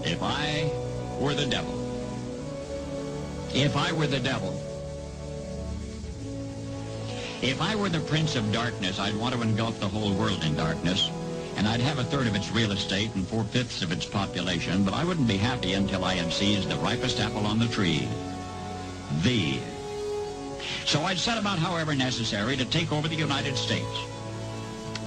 If I were the devil. If I were the devil. If I were the prince of darkness, I'd want to engulf the whole world in darkness, and I'd have a third of its real estate and 4/5 of its population, but I wouldn't be happy until I had seized the ripest apple on the tree. Thee. So I'd set about, however necessary, to take over the United States.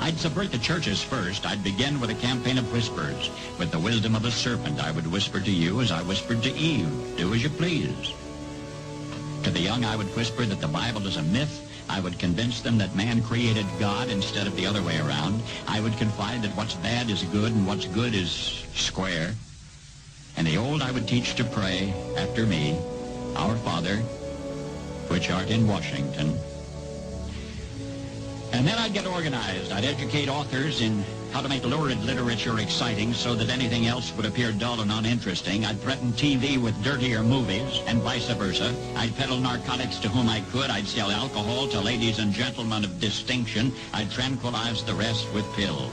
I'd subvert the churches first. I'd begin with a campaign of whispers. With the wisdom of a serpent, I would whisper to you as I whispered to Eve, do as you please. To the young, I would whisper that the Bible is a myth. I would convince them that man created God instead of the other way around. I would confide that what's bad is good and what's good is square. And the old I would teach to pray after me, Our Father, which art in Washington. And then I'd get organized. I'd educate authors in how to make lurid literature exciting so that anything else would appear dull and uninteresting. I'd threaten TV with dirtier movies and vice versa. I'd peddle narcotics to whom I could. I'd sell alcohol to ladies and gentlemen of distinction. I'd tranquilize the rest with pills.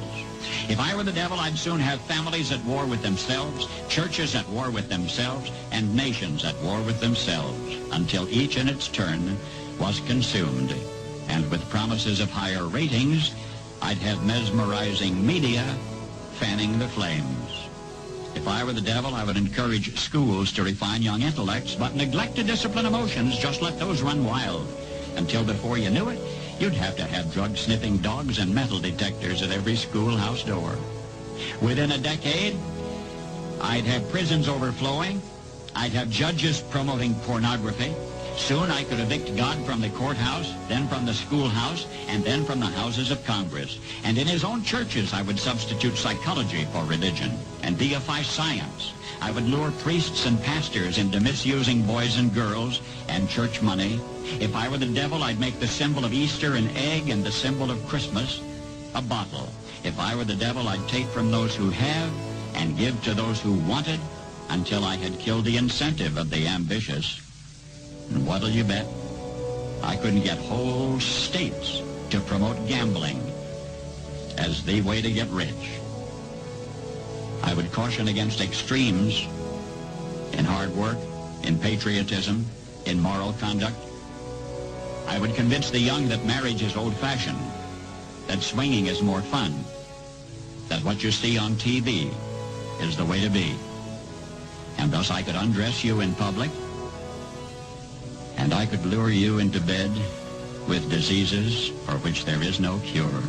If I were the devil, I'd soon have families at war with themselves, churches at war with themselves, and nations at war with themselves, until each in its turn was consumed. And with promises of higher ratings, I'd have mesmerizing media fanning the flames. If I were the devil, I would encourage schools to refine young intellects, but neglect to discipline emotions. Just let those run wild. Until before you knew it, you'd have to have drug-sniffing dogs and metal detectors at every schoolhouse door. Within a decade, I'd have prisons overflowing. I'd have judges promoting pornography. Soon I could evict God from the courthouse, then from the schoolhouse, and then from the houses of Congress. And in his own churches, I would substitute psychology for religion and deify science. I would lure priests and pastors into misusing boys and girls and church money. If I were the devil, I'd make the symbol of Easter an egg and the symbol of Christmas a bottle. If I were the devil, I'd take from those who have and give to those who wanted until I had killed the incentive of the ambitious. And what'll you bet? I couldn't get whole states to promote gambling as the way to get rich. I would caution against extremes in hard work, in patriotism, in moral conduct. I would convince the young that marriage is old-fashioned, that swinging is more fun, that what you see on TV is the way to be. And thus I could undress you in public, and I could lure you into bed with diseases for which there is no cure.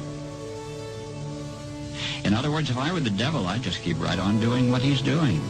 In other words, if I were the devil, I'd just keep right on doing what he's doing.